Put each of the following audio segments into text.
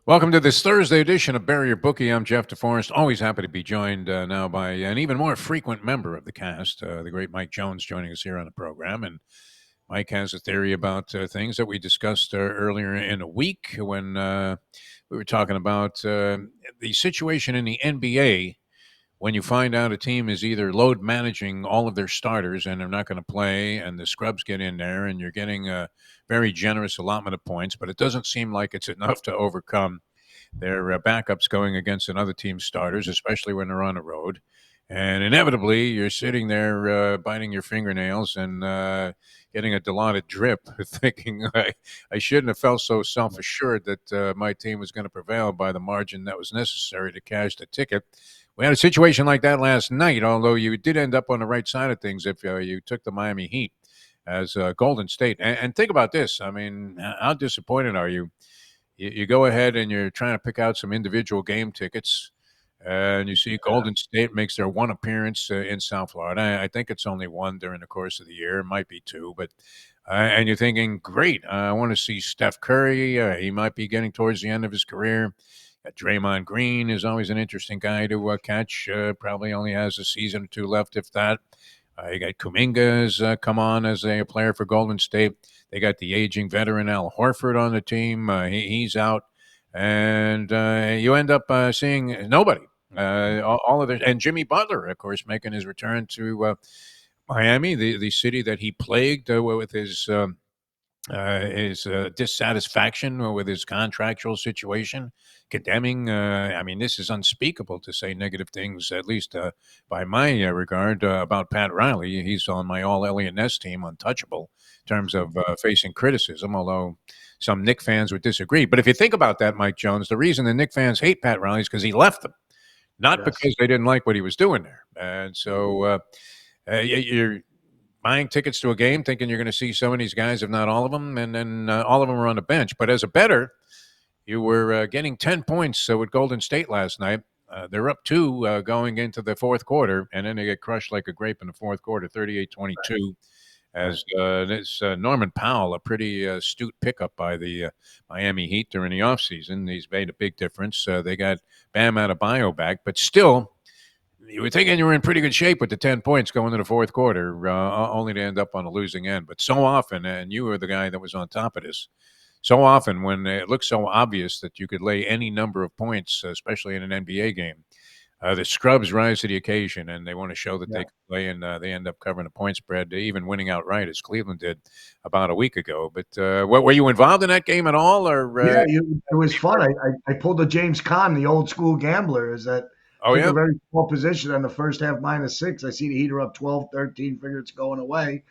Welcome to this Thursday edition of Bury Your Bookie. I'm Jeff DeForrest. Always happy to be joined now by an even more frequent member of the cast, the great Mike Jones, joining us here on the program. And Mike has a theory about things that we discussed earlier in a week when we were talking about the situation in the NBA when you find out a team is either load managing all of their starters and they're not going to play, and the scrubs get in there, and you're getting a very generous allotment of points, but it doesn't seem like it's enough to overcome their backups going against another team's starters, especially when they're on the road. And inevitably, you're sitting there biting your fingernails and getting a dilaudid drip, thinking, I shouldn't have felt so self assured that my team was going to prevail by the margin that was necessary to cash the ticket. We had a situation like that last night, although you did end up on the right side of things if you took the Miami Heat as Golden State. And think about this. I mean, how disappointed are you? You go ahead and you're trying to pick out some individual game tickets, and you see Golden State makes their one appearance in South Florida. I think it's only one during the course of the year. It might be two, but and you're thinking, great, I want to see Steph Curry. He might be getting towards the end of his career. Draymond Green is always an interesting guy to catch. Probably only has a season or two left, if that. You got Kuminga's come on as a player for Golden State. They got the aging veteran Al Horford on the team. He's out. And you end up seeing nobody. All of it. And Jimmy Butler, of course, making his return to Miami, the city that he plagued with his dissatisfaction with his contractual situation, condemning. I mean, this is unspeakable to say negative things, at least by my regard, about Pat Riley. He's on my all Elliott Ness team, untouchable, in terms of facing criticism, although some Knick fans would disagree. But if you think about that, Mike Jones, the reason the Knick fans hate Pat Riley is because he left them, not because they didn't like what he was doing there. And so you're buying tickets to a game thinking you're going to see some of these guys, if not all of them, and then all of them are on the bench. But as a bettor, you were getting 10 points with Golden State last night. They're up two going into the fourth quarter, and then they get crushed like a grape in the fourth quarter, 38-22. As this Norman Powell, a pretty astute pickup by the Miami Heat during the offseason. He's made a big difference. They got Bam Adebayo back, but still, you were thinking you were in pretty good shape with the 10 points going into the fourth quarter, only to end up on a losing end. But so often, and you were the guy that was on top of this, so often when it looks so obvious that you could lay any number of points, especially in an NBA game, the scrubs rise to the occasion, and they want to show that they can play, and they end up covering the point spread, even winning outright, as Cleveland did about a week ago. But were you involved in that game at all? Or it was fun. I pulled a James Conn, the old school gambler, is that took a very small position on the first half -6. I see the Heater up 12-13, figure it's going away.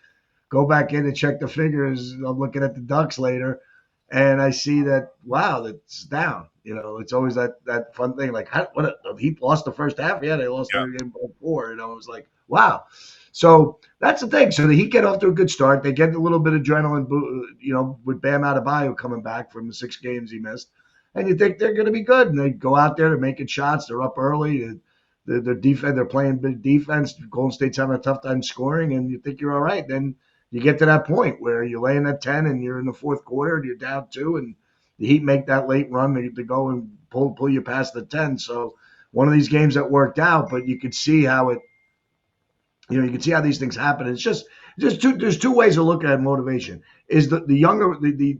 Go back in and check the figures. I'm looking at the Ducks later, and I see that, wow, that's down. It's always that fun thing. Like, he lost the first half? Yeah, they lost their game by 4. I was like, wow. So that's the thing. So the Heat get off to a good start. They get a little bit of adrenaline, with Bam Adebayo coming back from the 6 games he missed. And you think they're going to be good. And they go out there, they're making shots. They're up early. Their defense, they're playing big defense. Golden State's having a tough time scoring, and you think you're all right. Then you get to that point where you're laying at 10 and you're in the fourth quarter and you're down 2, and the Heat make that late run to go and pull you past the 10. So one of these games that worked out, but you could see how it, you can see how these things happen. It's just there's two ways of looking at motivation. Is the younger the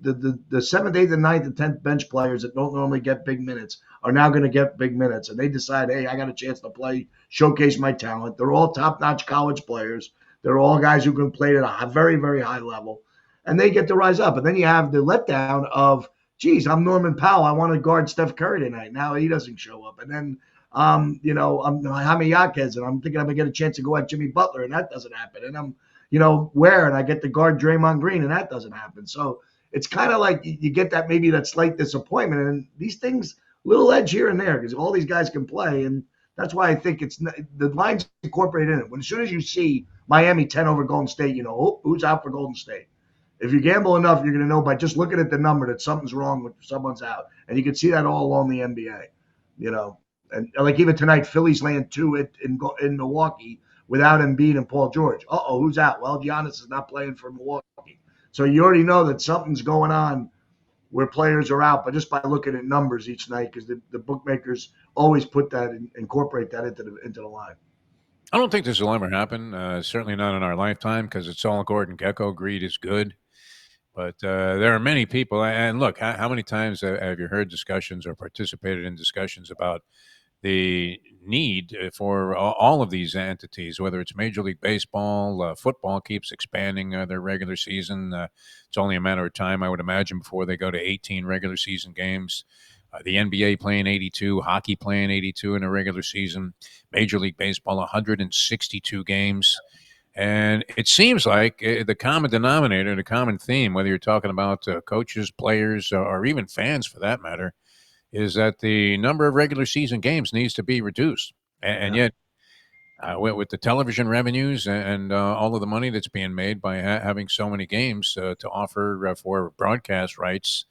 7th, 8th, and 9th and 10th bench players that don't normally get big minutes are now going to get big minutes, and they decide, hey, I got a chance to play, showcase my talent. They're all top-notch college players. They're all guys who can play at a very, very high level, and they get to rise up. And then you have the letdown of, geez, I'm Norman Powell. I want to guard Steph Curry tonight. Now he doesn't show up. And then, I'm Jaime Jaquez, and I'm thinking I'm going to get a chance to go at Jimmy Butler, and that doesn't happen. And I'm, and I get to guard Draymond Green, and that doesn't happen. So it's kind of like you get maybe that slight disappointment. And these things, little edge here and there, because all these guys can play. And that's why I think the line's incorporated in it. As soon as you see Miami 10 over Golden State, who's out for Golden State. If you gamble enough, you're going to know by just looking at the number that something's wrong with someone's out. And you can see that all along the NBA, And like even tonight, Philly's laying 2 in Milwaukee without Embiid and Paul George. Who's out? Well, Giannis is not playing for Milwaukee. So you already know that something's going on where players are out, but just by looking at numbers each night, because the bookmakers always put that and incorporate that into the line. I don't think this will ever happen. Certainly not in our lifetime, because it's all Gordon Gekko. Greed is good. But there are many people, and look, how many times have you heard discussions or participated in discussions about the need for all of these entities, whether it's Major League Baseball, football keeps expanding their regular season. It's only a matter of time, I would imagine, before they go to 18 regular season games. The NBA playing 82, hockey playing 82 in a regular season, Major League Baseball 162 games. And it seems like the common denominator, the common theme, whether you're talking about coaches, players, or even fans for that matter, is that the number of regular season games needs to be reduced. And yet, with the television revenues and all of the money that's being made by having so many games to offer for broadcast rights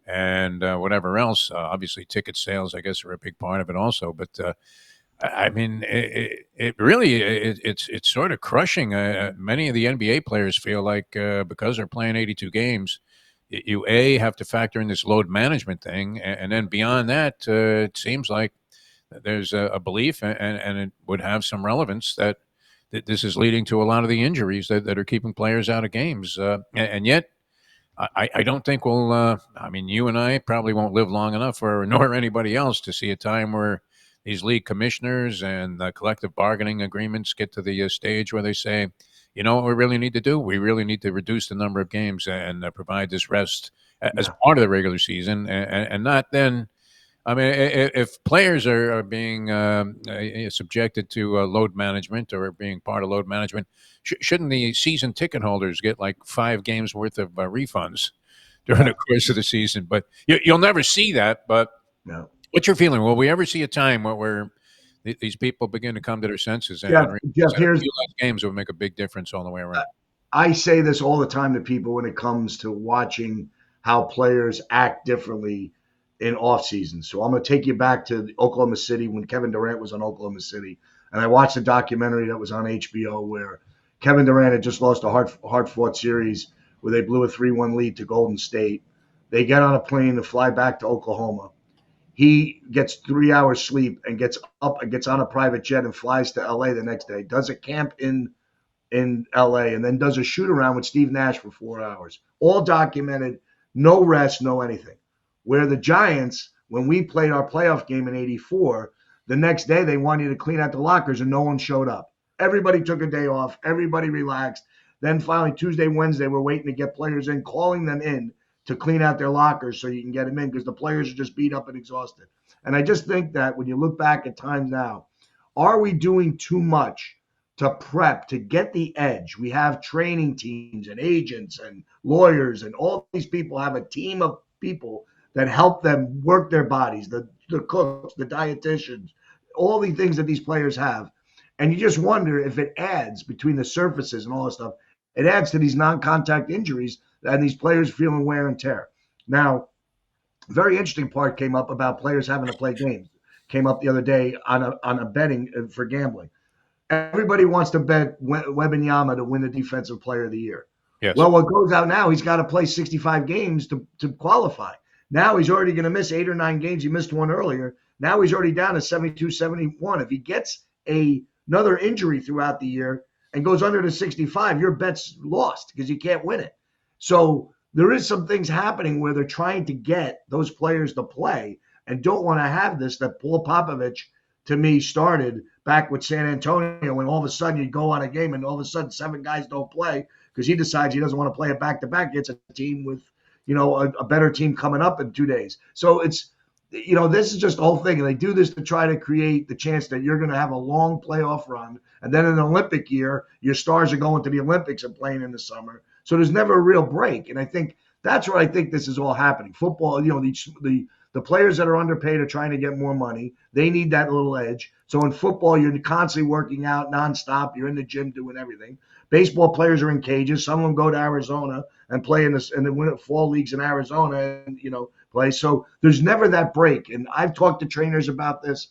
and whatever else, obviously ticket sales, I guess, are a big part of it also. But I mean, it really it's sort of crushing. Many of the NBA players feel like because they're playing 82 games, you have to factor in this load management thing, and then beyond that, it seems like there's a belief, and it would have some relevance that this is leading to a lot of the injuries that are keeping players out of games, and yet. I don't think we'll. I mean, you and I probably won't live long enough, or nor anybody else, to see a time where these league commissioners and the collective bargaining agreements get to the stage where they say, you know what we really need to do? We really need to reduce the number of games and provide this rest as part of the regular season, and not then. I mean, if players are being subjected to load management or being part of load management, shouldn't the season ticket holders get like 5 games worth of refunds during the course of the season? But you'll never see that. But No. what's your feeling? Will we ever see a time where these people begin to come to their senses and realize Jeff, that a few less games will make a big difference all the way around? I say this all the time to people when it comes to watching how players act differently in off season. So I'm going to take you back to Oklahoma City when Kevin Durant was on Oklahoma City, and I watched a documentary that was on HBO where Kevin Durant had just lost a hard fought series where they blew a 3-1 lead to Golden State. They get on a plane to fly back to Oklahoma. He gets 3 hours sleep and gets up and gets on a private jet and flies to LA the next day. Does a camp in LA and then does a shoot around with Steve Nash for 4 hours. All documented, no rest, no anything. Where the Giants, when we played our playoff game in '84, the next day they wanted you to clean out the lockers and no one showed up. Everybody took a day off. Everybody relaxed. Then finally Tuesday, Wednesday, we're waiting to get players in, calling them in to clean out their lockers so you can get them in because the players are just beat up and exhausted. And I just think that when you look back at times now, are we doing too much to prep to get the edge? We have training teams and agents and lawyers, and all these people have a team of people that help them work their bodies, the cooks, the dietitians, all the things that these players have. And you just wonder if it adds between the surfaces and all this stuff, it adds to these non-contact injuries and these players feeling wear and tear. Now, very interesting part came up about players having to play games. Came up the other day on a betting for gambling. Everybody wants to bet Wembanyama to win the Defensive Player of the Year. Yes. Well, what goes out now, he's got to play 65 games to qualify. Now he's already going to miss 8 or 9 games. He missed one earlier. Now he's already down to 72, 71. If he gets another injury throughout the year and goes under to 65, your bet's lost because you can't win it. So there is some things happening where they're trying to get those players to play and don't want to have this that Paul Popovich, to me, started back with San Antonio when all of a sudden you go on a game and all of a sudden 7 guys don't play because he decides he doesn't want to play a back-to-back against a team with a better team coming up in 2 days. So it's, this is just the whole thing. And they do this to try to create the chance that you're going to have a long playoff run. And then in an Olympic year, your stars are going to the Olympics and playing in the summer. So there's never a real break. And I think that's where I think this is all happening. Football, the players that are underpaid are trying to get more money. They need that little edge. So in football, you're constantly working out nonstop. You're in the gym doing everything. Baseball players are in cages. Some of them go to Arizona and play in the winter fall leagues in Arizona and, play. So there's never that break. And I've talked to trainers about this.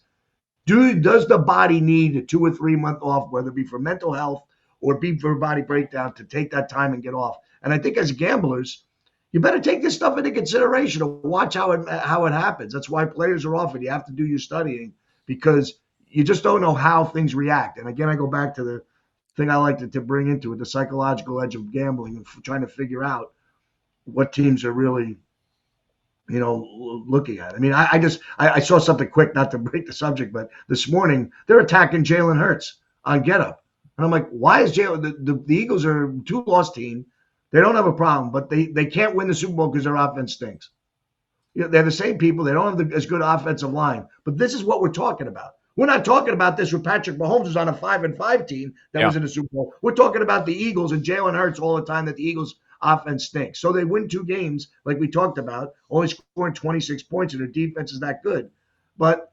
Does the body need a 2 or 3 month off, whether it be for mental health or be for body breakdown, to take that time and get off? And I think as gamblers, you better take this stuff into consideration and watch how it happens. That's why players are often. You have to do your studying because you just don't know how things react. And again, I go back to the thing I like to bring into it, the psychological edge of gambling and trying to figure out what teams are really, looking at. I mean, I saw something quick, not to break the subject, but this morning they're attacking Jalen Hurts on Get Up. And I'm like, why is Jalen? The Eagles are a 2-loss team. They don't have a problem, but they can't win the Super Bowl because their offense stinks. They're the same people. They don't have as good offensive line. But this is what we're talking about. We're not talking about this with Patrick Mahomes, who's on a 5-5 team that was in the Super Bowl. We're talking about the Eagles and Jalen Hurts all the time, that the Eagles offense stinks. So they win 2 games, like we talked about, only scoring 26 points, and their defense is that good. But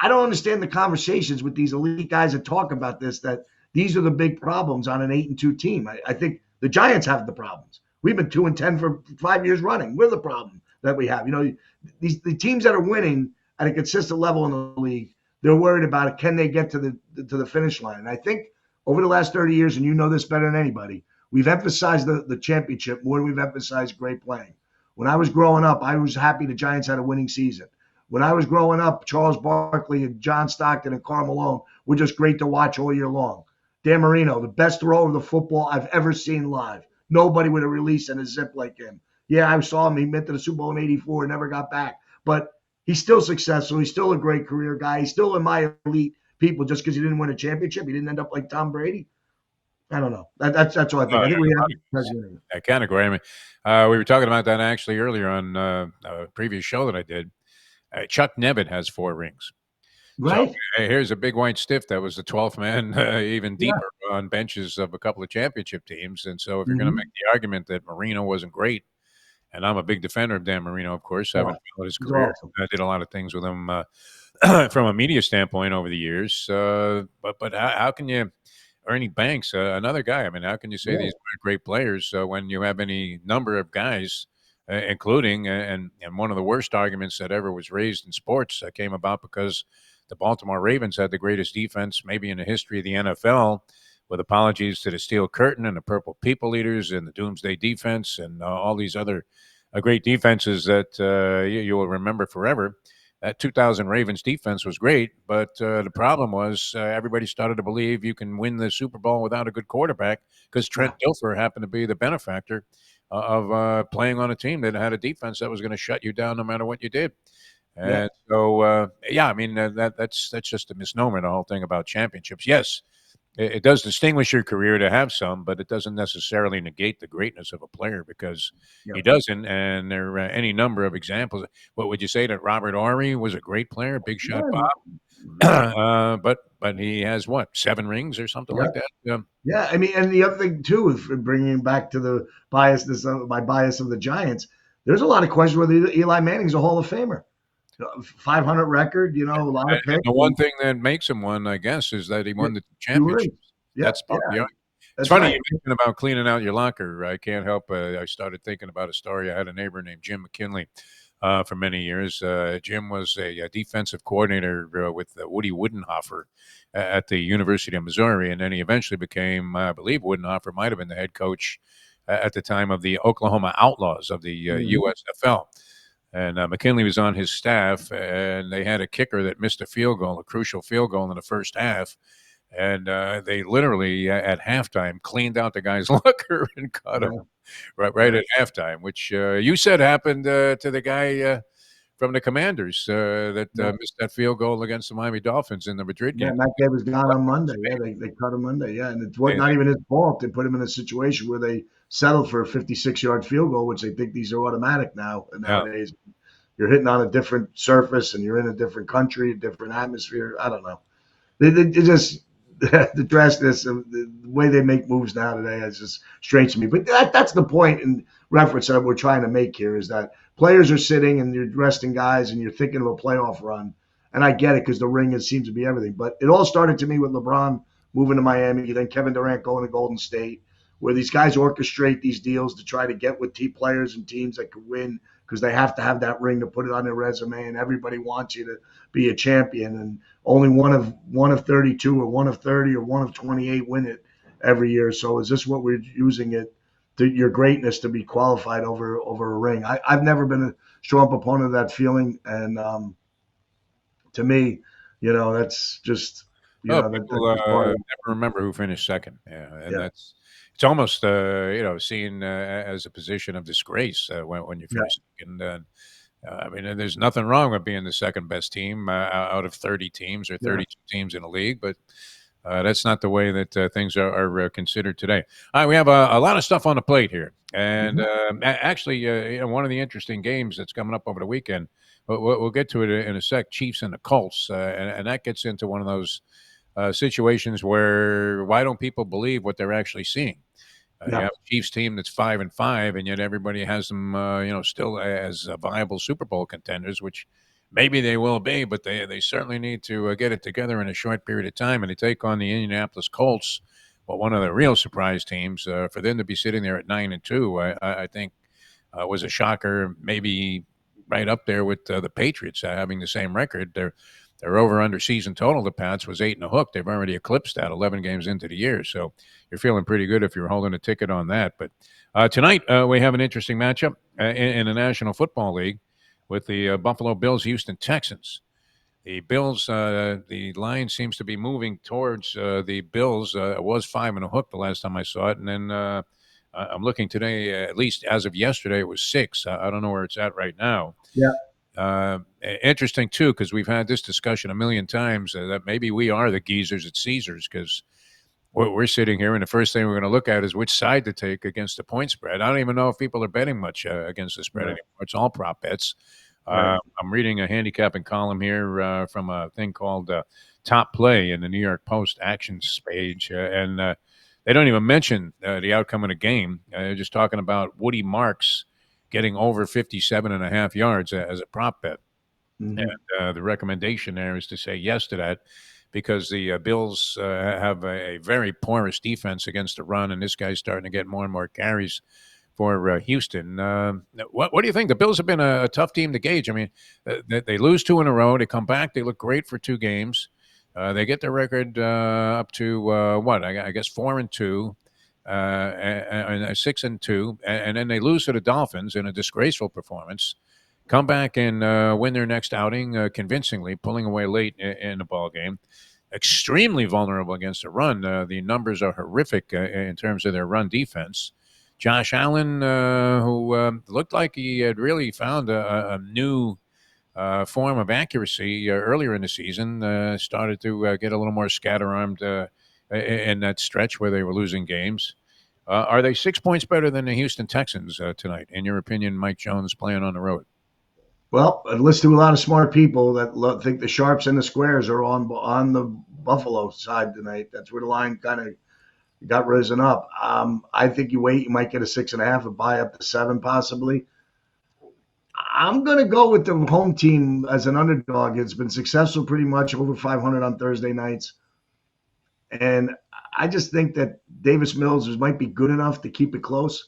I don't understand the conversations with these elite guys that talk about this, that these are the big problems on an 8-2 team. I think the Giants have the problems. We've been 2-10 for 5 years running. We're the problem that we have. The teams that are winning at a consistent level in the league, they're worried about it. Can they get to the finish line? And I think over the last 30 years, and you know this better than anybody, we've emphasized the championship more than we've emphasized great playing. When I was growing up, I was happy the Giants had a winning season. When I was growing up, Charles Barkley and John Stockton and Karl Malone were just great to watch all year long. Dan Marino, the best thrower of the football I've ever seen live. Nobody with a release and a zip like him. Yeah, I saw him. He went to the Super Bowl in '84 and never got back. But he's still successful. He's still a great career guy. He's still in my elite people just because he didn't win a championship. He didn't end up like Tom Brady. I don't know. That's what I think. I think we have. I can't agree. I mean, we were talking about that actually earlier on a previous show that I did. Chuck Nevitt has 4 rings. Right. So here's a big white stiff that was the 12th man, even deeper on benches of a couple of championship teams. And so if you're going to make the argument that Marino wasn't great, and I'm a big defender of Dan Marino, of course, I haven't followed his career. Awesome. I did a lot of things with him from a media standpoint over the years. But how can you – Ernie Banks, another guy. I mean, how can you say these are great players when you have any number of guys, including and one of the worst arguments that ever was raised in sports came about because the Baltimore Ravens had the greatest defense maybe in the history of the NFL, with apologies to the Steel Curtain and the Purple People Eaters and the Doomsday Defense and all these other great defenses that you will remember forever. That 2000 Ravens defense was great, but the problem was everybody started to believe you can win the Super Bowl without a good quarterback because Trent Dilfer happened to be the benefactor of playing on a team that had a defense that was going to shut you down no matter what you did. And so, I mean, that's just a misnomer, the whole thing about championships. Yes, it does distinguish your career to have some, but it doesn't necessarily negate the greatness of a player because he doesn't. And there are any number of examples. What would you say that Robert Horry was a great player, big shot Bob? But he has 7 rings or something like that. Yeah, I mean, and the other thing too, is bringing back to the my bias of the Giants. There's a lot of questions whether Eli Manning's a Hall of Famer. 500 record, a lot of picks. The one thing that makes him one, I guess, is that he won the championship. That's part of the argument. It's funny you mentioned about cleaning out your locker. I can't help. I started thinking about a story. I had a neighbor named Jim McKinley for many years. Jim was a defensive coordinator with Woody Woodenhofer at the University of Missouri, and then he eventually became, I believe, Woodenhofer might have been the head coach at the time of the Oklahoma Outlaws of the USFL. And McKinley was on his staff, and they had a kicker that missed a field goal, a crucial field goal in the first half. And they literally, at halftime, cleaned out the guy's locker and cut him right at halftime, which you said happened to the guy from the Commanders that missed that field goal against the Miami Dolphins in the Madrid game. Yeah, Matt Gay was gone on Monday. Yeah, they cut him Monday. Yeah, and it's not even his fault. They put him in a situation where they settled for a 56-yard field goal, which they think these are automatic nowadays. You're hitting on a different surface, and you're in a different country, a different atmosphere. I don't know. They just the drasticness of the way they make moves now today is just strange to me. But that's the point in reference that we're trying to make here is that players are sitting and you're resting guys and you're thinking of a playoff run. And I get it because the ring seems to be everything. But it all started to me with LeBron moving to Miami, then Kevin Durant going to Golden State, where these guys orchestrate these deals to try to get with team players and teams that could win because they have to have that ring to put it on their resume, and everybody wants you to be a champion. And only one of 32 or one of 30 or one of 28 win it every year. So is this what we're using it your greatness to be qualified over a ring. I've never been a strong proponent of that feeling, and to me, that's just Oh, that's people just part of never remember who finished second. Yeah, and yeah, it's almost seen as a position of disgrace when you yeah, finish second. I mean, there's nothing wrong with being the second best team out of 30 teams or yeah. 32 teams in a league, but that's not the way that things are considered today. All right, we have a lot of stuff on the plate here, and Mhm. actually, one of the interesting games that's coming up over the weekend. We'll get to it in a sec. Chiefs and the Colts, and that gets into one of those situations where why don't people believe what they're actually seeing? You Yeah, have a Chiefs team that's 5-5, and yet everybody has them, still as viable Super Bowl contenders, which maybe they will be, but they certainly need to get it together in a short period of time. And they take on the Indianapolis Colts, well, one of the real surprise teams. For them to be sitting there at 9-2, I think was a shocker. Maybe right up there with the Patriots having the same record. Their over under season total, the Pats, was 8 and a hook. They've already eclipsed that 11 games into the year. So you're feeling pretty good if you're holding a ticket on that. But tonight, we have an interesting matchup in the National Football League with the Buffalo Bills, Houston Texans. The Bills, the line seems to be moving towards the Bills. It was 5 and a hook the last time I saw it. And then I'm looking today, at least as of yesterday, it was 6. I don't know where it's at right now. yeah. Interesting too, because we've had this discussion a million times that maybe we are the geezers at Caesars because we're sitting here and the first thing we're going to look at is which side to take against the point spread. I don't even know if people are betting much against the spread Right, anymore. It's all prop bets. right. I'm reading a handicapping column here from a thing called Top Play in the New York Post Actions page, and they don't even mention the outcome of the game. They're just talking about Woody Marks getting over 57 and a half yards as a prop bet. And Hmm. the recommendation there is to say yes to that because the Bills have a very porous defense against the run, and this guy's starting to get more and more carries for Houston. What do you think? The Bills have been a tough team to gauge. I mean, they lose 2 in a row. They come back. They look great for 2 games. They get their record up to what? I guess 4-2. And 6-2, and then they lose to the Dolphins in a disgraceful performance. Come back and win their next outing convincingly, pulling away late in the ball game. Extremely vulnerable against the run. The numbers are horrific in terms of their run defense. Josh Allen, who looked like he had really found a new form of accuracy earlier in the season, started to get a little more scatter-armed in that stretch where they were losing games. Are they 6 points better than the Houston Texans tonight? In your opinion, Mike Jones playing on the road? Well, I listened to a lot of smart people that think the sharps and the squares are on the Buffalo side tonight. That's where the line kind of got risen up. I think you wait, you might get a 6.5 and buy up to 7 possibly. I'm going to go with the home team as an underdog. It's been successful pretty much over 500 on Thursday nights. And I just think that Davis Mills might be good enough to keep it close.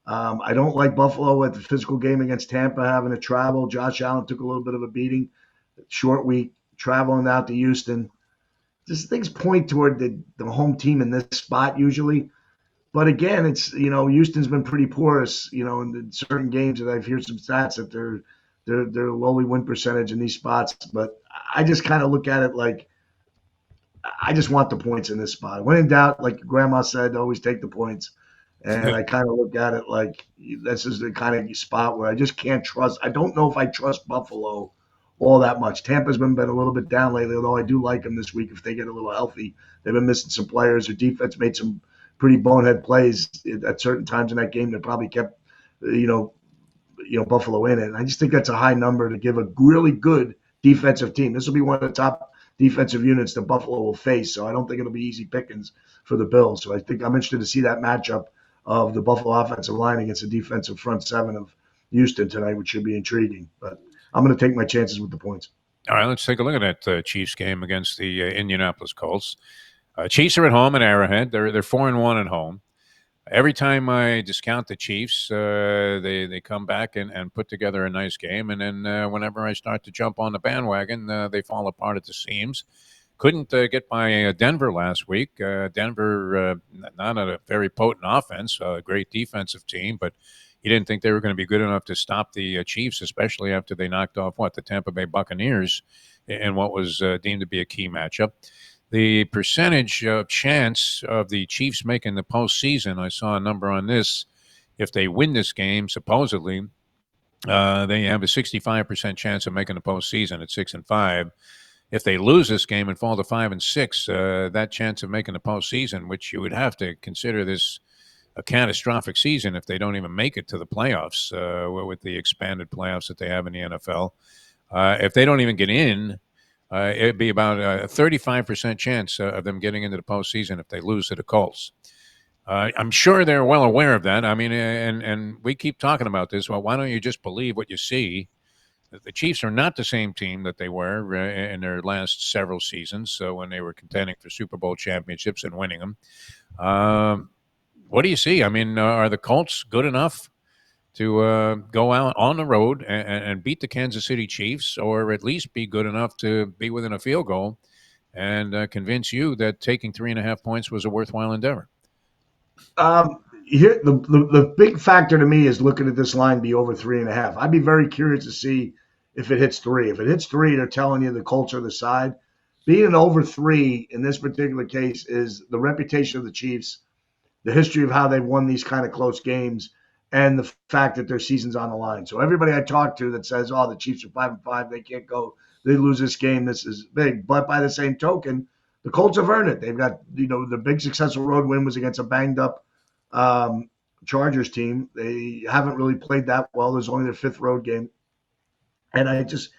I don't like Buffalo at the physical game against Tampa having to travel. Josh Allen took a little bit of a beating. Short week, traveling out to Houston. Just things point toward the home team in this spot usually. But again, it's Houston's been pretty porous, in certain games that I've heard some stats that they're lowly win percentage in these spots. But I just kind of look at it like I just want the points in this spot. When in doubt, like Grandma said, always take the points. And I kind of look at it like this is the kind of spot where I just can't trust. I don't know if I trust Buffalo all that much. Tampa's been a little bit down lately, although I do like them this week if they get a little healthy. They've been missing some players. Their defense made some pretty bonehead plays at certain times in that game that probably kept, Buffalo in it. And I just think that's a high number to give a really good defensive team. This will be one of the top defensive units that Buffalo will face. So I don't think it'll be easy pickings for the Bills. So I think I'm interested to see that matchup of the Buffalo offensive line against the defensive front seven of Houston tonight, which should be intriguing. But I'm going to take my chances with the points. All right, let's take a look at that Chiefs game against the Indianapolis Colts. Chiefs are at home at Arrowhead. They're 4-1 at home. Every time I discount the Chiefs, they come back and put together a nice game, and then whenever I start to jump on the bandwagon, they fall apart at the seams. Couldn't get by Denver last week. Denver, not a very potent offense, a great defensive team, but he didn't think they were going to be good enough to stop the Chiefs, especially after they knocked off the Tampa Bay Buccaneers in what was deemed to be a key matchup. The percentage chance of the Chiefs making the postseason, I saw a number on this. If they win this game, supposedly, they have a 65% chance of making the postseason at 6-5. If they lose this game and fall to 5-6, that chance of making the postseason, which you would have to consider this a catastrophic season if they don't even make it to the playoffs with the expanded playoffs that they have in the NFL. If they don't even get in, it'd be about a 35% chance of them getting into the postseason if they lose to the Colts. I'm sure they're well aware of that. I mean, and we keep talking about this. Well, why don't you just believe what you see? The Chiefs are not the same team that they were in their last several seasons when they were contending for Super Bowl championships and winning them. What do you see? I mean, are the Colts good enough to go out on the road and beat the Kansas City Chiefs, or at least be good enough to be within a field goal and convince you that taking 3.5 points was a worthwhile endeavor? Here, the big factor to me is looking at this line be over 3.5. I'd be very curious to see if it hits 3. If it hits 3, they're telling you the Colts are the side. Being an over 3 in this particular case is the reputation of the Chiefs, the history of how they've won these kind of close games, and the fact that their season's on the line. So everybody I talk to that says, "Oh, the Chiefs are 5-5, they can't go, they lose this game, this is big." But by the same token, the Colts have earned it. They've got, the big successful road win was against a banged up Chargers team. They haven't really played that well. There's only their 5th road game, and I just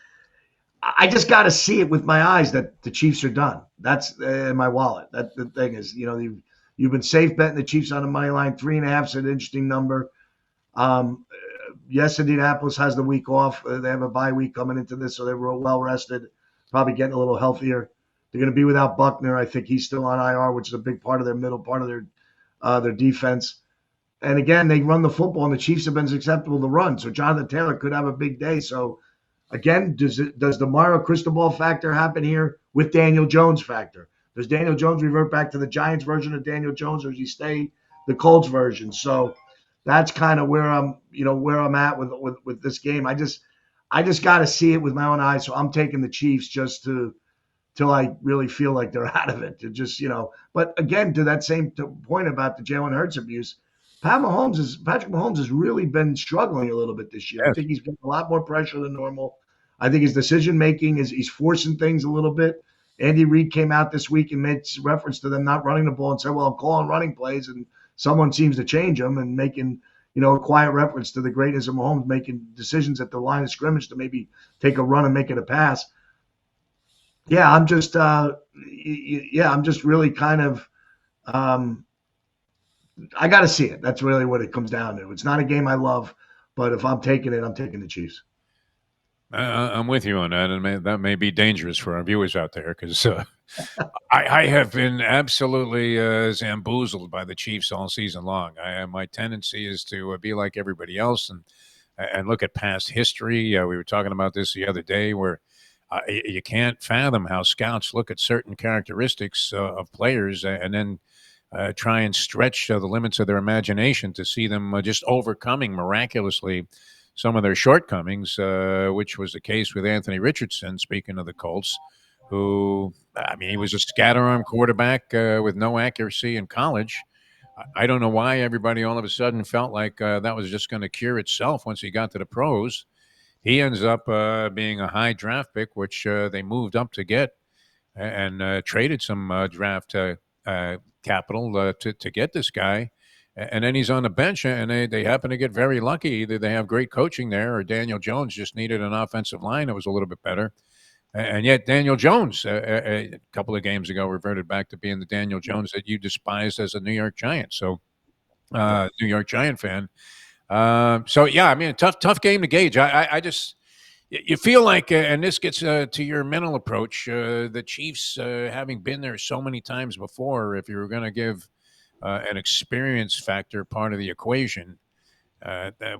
got to see it with my eyes that the Chiefs are done. That's in my wallet. That the thing is, you've been safe betting the Chiefs on the money line. 3.5 is an interesting number. Yes, Indianapolis has the week off. They have a bye week coming into this, so they were well rested, probably getting a little healthier. They're going to be without Buckner. I think he's still on IR, which is a big part of their middle part of their defense. And again, they run the football, and the Chiefs have been susceptible to run. So Jonathan Taylor could have a big day. So again, does the Mario Cristobal factor happen here with Daniel Jones factor? Does Daniel Jones revert back to the Giants version of Daniel Jones, or does he stay the Colts version? So that's kind of where I'm at with this game. I just got to see it with my own eyes. So I'm taking the Chiefs just till I really feel like they're out of it. To just, but again, to that same point about the Jalen Hurts abuse, Patrick Mahomes has really been struggling a little bit this year. Yes. I think he's getting a lot more pressure than normal. I think his decision making he's forcing things a little bit. Andy Reid came out this week and made reference to them not running the ball and said, "Well, I'm calling running plays," and someone seems to change them and making, a quiet reference to the greatness of Mahomes making decisions at the line of scrimmage to maybe take a run and make it a pass. Yeah, I'm just really kind of, I got to see it. That's really what it comes down to. It's not a game I love, but if I'm taking it, I'm taking the Chiefs. I'm with you on that, and that may be dangerous for our viewers out there because I have been absolutely zamboozled by the Chiefs all season long. My tendency is to be like everybody else and look at past history. We were talking about this the other day where you can't fathom how scouts look at certain characteristics of players and then try and stretch the limits of their imagination to see them just overcoming miraculously some of their shortcomings, which was the case with Anthony Richardson, speaking of the Colts, who, he was a scatter-arm quarterback with no accuracy in college. I don't know why everybody all of a sudden felt like that was just going to cure itself once he got to the pros. He ends up being a high draft pick, which they moved up to get and traded some draft capital to get this guy. And then he's on the bench, and they happen to get very lucky. Either they have great coaching there, or Daniel Jones just needed an offensive line that was a little bit better. And yet Daniel Jones, a couple of games ago, reverted back to being the Daniel Jones that you despised as a New York Giant. So, New York Giant fan. A tough game to gauge. I just you feel like, and this gets to your mental approach, the Chiefs having been there so many times before. If you were going to give an experience factor part of the equation,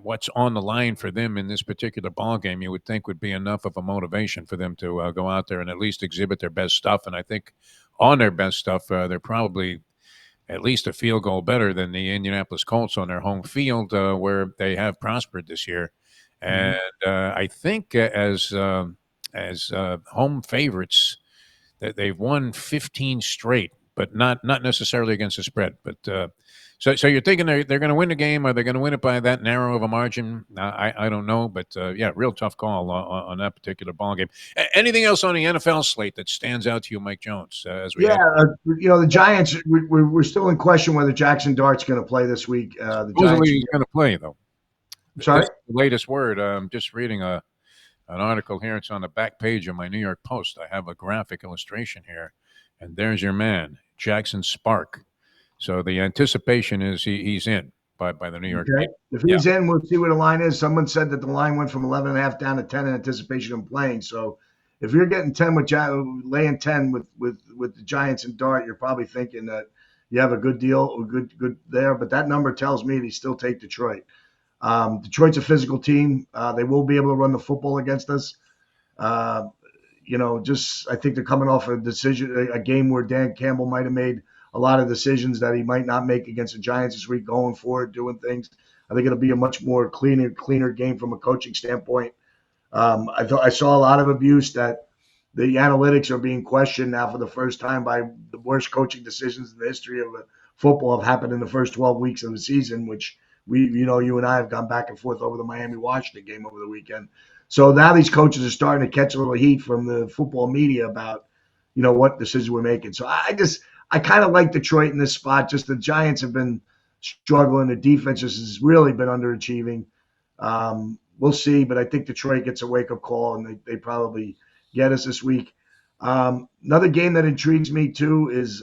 what's on the line for them in this particular ball game, you would think would be enough of a motivation for them to go out there and at least exhibit their best stuff. And I think on their best stuff, they're probably at least a field goal better than the Indianapolis Colts on their home field, where they have prospered this year. And I think as home favorites, that they've won 15 straight, but not necessarily against the spread. But so you're thinking they're going to win the game? Are they going to win it by that narrow of a margin? I don't know, but yeah, real tough call on that particular ball game. Anything else on the NFL slate that stands out to you, Mike Jones? As we the Giants. We're still in question whether Jackson Dart's going to play this week. The supposedly he's going to play though. Sorry, this is the latest word. I'm just reading an article here. It's on the back page of my New York Post. I have a graphic illustration here, and there's your man, Jackson Spark. So the anticipation is he's in by the New York. Okay. If he's in, we'll see where the line is. Someone said that the line went from 11.5 down to 10 in anticipation of playing. So if you're getting 10 laying 10 with the Giants and Dart, you're probably thinking that you have a good deal, good there. But that number tells me to still take Detroit. Detroit's a physical team. They will be able to run the football against us. I think they're coming off a game where Dan Campbell might have made a lot of decisions that he might not make against the Giants this week, going forward, doing things. I think it'll be a much more cleaner game from a coaching standpoint. I saw a lot of abuse that the analytics are being questioned now for the first time by the worst coaching decisions in the history of football have happened in the first 12 weeks of the season, which you and I have gone back and forth over the Miami-Washington game over the weekend. So now these coaches are starting to catch a little heat from the football media about, what decisions we're making. So I kind of like Detroit in this spot. Just the Giants have been struggling. The defense has really been underachieving. We'll see, but I think Detroit gets a wake-up call, and they probably get us this week. Another game that intrigues me, too, is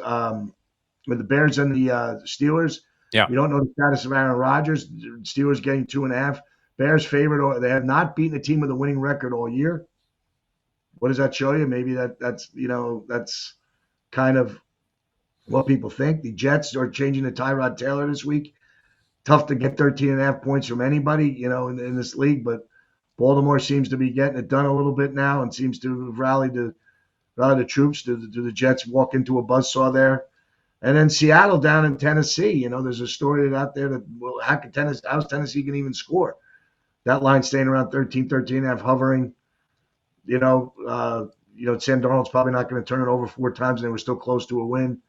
with the Bears and the Steelers. Yeah. We don't know the status of Aaron Rodgers. Steelers getting 2.5. Bears favored. They have not beaten a team with a winning record all year. What does that show you? Maybe that's kind of what people think. The Jets are changing to Tyrod Taylor this week. Tough to get 13.5 points from anybody, in this league, but Baltimore seems to be getting it done a little bit now and seems to have rallied the troops. Do the Jets walk into a buzzsaw there? And then Seattle down in Tennessee. There's a story out there that, well, how's Tennessee can even score? That line staying around 13.5, hovering. Sam Darnold's probably not going to turn it over 4 times, and they were still close to a win.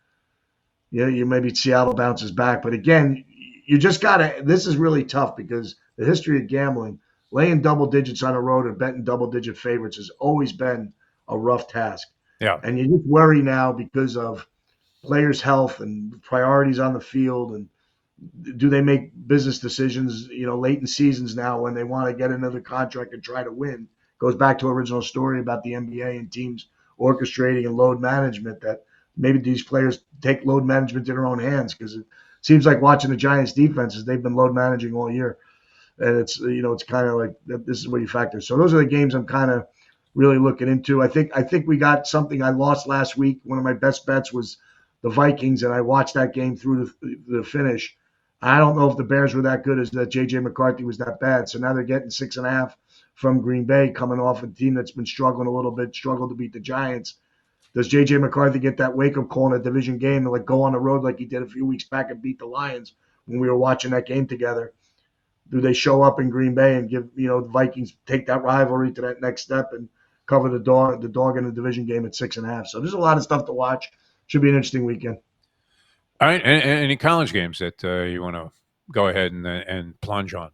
Maybe Seattle bounces back. But again, you just got to – this is really tough because the history of gambling, laying double digits on the road or betting double-digit favorites has always been a rough task. Yeah. And you just worry now because of players' health and priorities on the field, and do they make business decisions, late in seasons now when they want to get another contract and try to win? Goes back to original story about the NBA and teams orchestrating and load management, that maybe these players take load management in their own hands, because it seems like watching the Giants defenses, they've been load managing all year. And it's kind of like this is what you factor. So those are the games I'm kind of really looking into. I think we got something I lost last week. One of my best bets was the Vikings, and I watched that game through the finish. I don't know if the Bears were that good as that J.J. McCarthy was that bad. So now they're getting 6.5 from Green Bay, coming off a team that's been struggling a little bit, struggled to beat the Giants. Does J.J. McCarthy get that wake-up call in a division game and go on the road like he did a few weeks back and beat the Lions when we were watching that game together? Do they show up in Green Bay and give the Vikings, take that rivalry to that next step and cover the dog in the division game at 6.5? So there's a lot of stuff to watch. Should be an interesting weekend. All right, any college games that you want to go ahead and plunge on?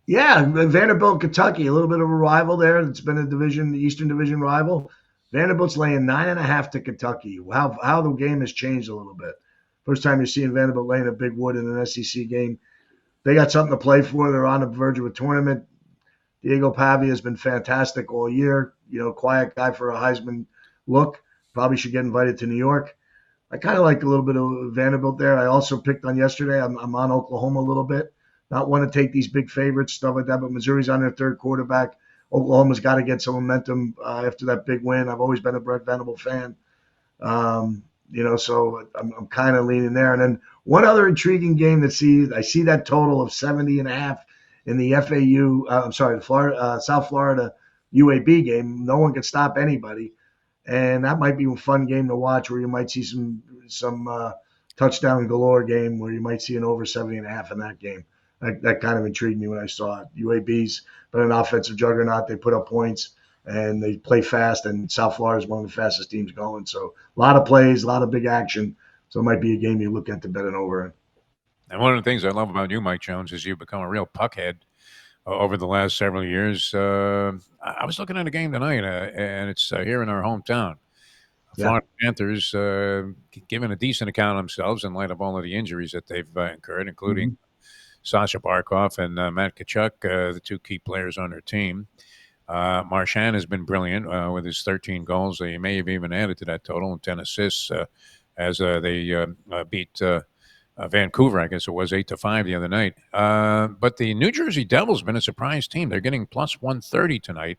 Yeah, Vanderbilt, Kentucky, a little bit of a rival there. It's been the Eastern Division rival. Vanderbilt's laying 9.5 to Kentucky. How the game has changed a little bit. First time you're seeing Vanderbilt laying a big wood in an SEC game. They got something to play for. They're on the verge of a tournament. Diego Pavia has been fantastic all year. Quiet guy for a Heisman look. Probably should get invited to New York. I kind of like a little bit of Vanderbilt there. I also picked on yesterday. I'm on Oklahoma a little bit. Not want to take these big favorites, stuff like that, but Missouri's on their third quarterback. Oklahoma's got to get some momentum after that big win. I've always been a Brett Venable fan. So I'm kind of leaning there. And then one other intriguing game I see that total of 70.5 in the the Florida, South Florida UAB game. No one could stop anybody, and that might be a fun game to watch where you might see some touchdown galore game where you might see an over 70.5 in that game. That kind of intrigued me when I saw it. UAB's been an offensive juggernaut. They put up points and they play fast, and South Florida is one of the fastest teams going. So a lot of plays, a lot of big action. So it might be a game you look at to bet an over in. And one of the things I love about you, Mike Jones, is you've become a real puckhead over the last several years. I was looking at a game tonight, and it's here in our hometown. Florida Panthers giving a decent account of themselves in light of all of the injuries that they've incurred, including Sasha Barkov and Matt Tkachuk, the two key players on their team. Marchand has been brilliant with his 13 goals. He may have even added to that total and 10 assists as they beat Vancouver, I guess it was 8-5 the other night. But the New Jersey Devils have been a surprise team. They're getting plus 130 tonight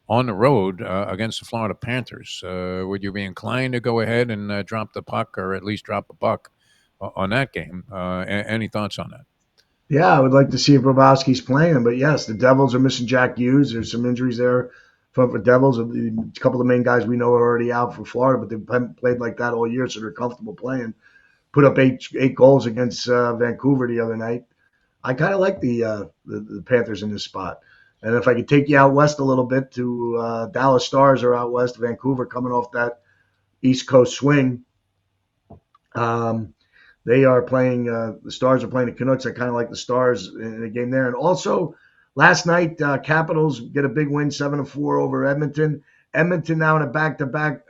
on the road against the Florida Panthers. Would you be inclined to go ahead and drop the puck, or at least drop a buck on that game? Any thoughts on that? Yeah, I would like to see if Bobrovsky's playing, but yes, the Devils are missing Jack Hughes. There's some injuries there for the Devils. A couple of the main guys we know are already out for Florida, but they haven't played like that all year, so they're comfortable playing. Put up eight goals against Vancouver the other night. I kind of like the Panthers in this spot. And if I could take you out west a little bit to Dallas Stars are out west, Vancouver coming off that East Coast swing. They are playing, the Stars are playing the Canucks. I kind of like the Stars in the game there. And also, last night, Capitals get a big win, 7-4 over Edmonton. Edmonton now in a back-to-back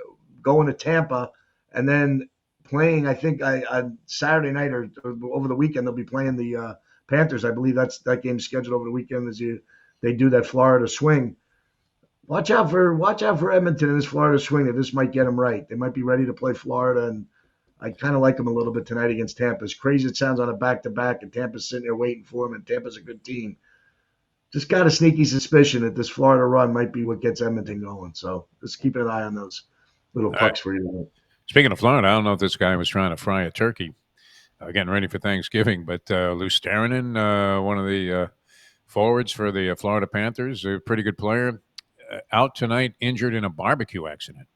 going to Tampa. And then playing, I think, on Saturday night or over the weekend, they'll be playing the Panthers. I believe that game's scheduled over the weekend as they do that Florida swing. Watch out for Edmonton in this Florida swing. That this might get them right. They might be ready to play Florida, and I kind of like them a little bit tonight against Tampa. As crazy it sounds on a back-to-back, and Tampa's sitting there waiting for them, and Tampa's a good team. Just got a sneaky suspicion that this Florida run might be what gets Edmonton going. So just keep an eye on those little pucks for you. Speaking of Florida, I don't know if this guy was trying to fry a turkey, getting ready for Thanksgiving, but Lusterinen, one of the forwards for the Florida Panthers, a pretty good player, out tonight injured in a barbecue accident.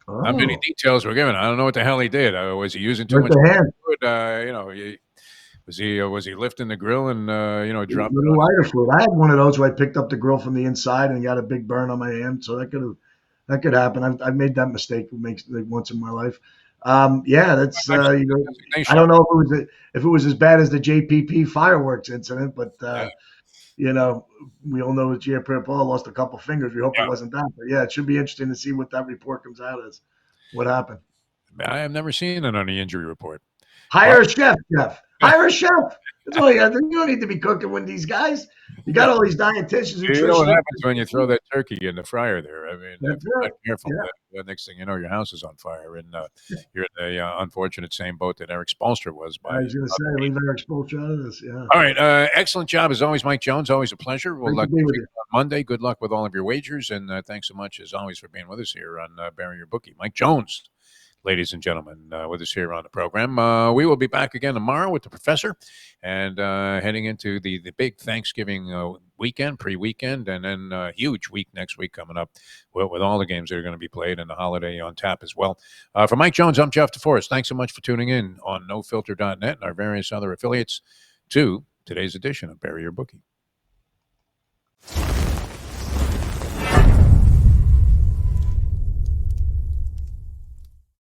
Oh. Not many details were given. I don't know what the hell he did. Was he using too much food? Was he lifting the grill and dropped it? Lighter fluid. I had one of those where I picked up the grill from the inside and got a big burn on my hand. So that could happen. I've made that mistake once in my life. That's I don't know if it was as bad as the JPP fireworks incident, but we all know that Pierre Paul lost a couple fingers. We hope it wasn't that. But yeah, it should be interesting to see what that report comes out as. What happened? I have never seen it on the injury report. Hire a chef, Jeff. Hire a chef. That's all you have to do. You don't need to be cooking with these guys. You got all these dietitians. You know what happens when you throw that turkey in the fryer there. I mean, if you're not careful, the next thing you know, your house is on fire. And you're in the unfortunate same boat that Eric Spoelstra was. I was going to say, leave Eric Spoelstra out of this. Yeah. All right. Excellent job as always, Mike Jones. Always a pleasure. We'll look on Monday. Good luck with all of your wagers. And thanks so much, as always, for being with us here on Bury Your Bookie. Mike Jones, ladies and gentlemen, with us here on the program. We will be back again tomorrow with the professor and heading into the big Thanksgiving weekend, pre-weekend, and then a huge week next week coming up with all the games that are going to be played and the holiday on tap as well. For Mike Jones, I'm Jeff DeForrest. Thanks so much for tuning in on NoFilter.net and our various other affiliates to today's edition of Bury Your Bookie.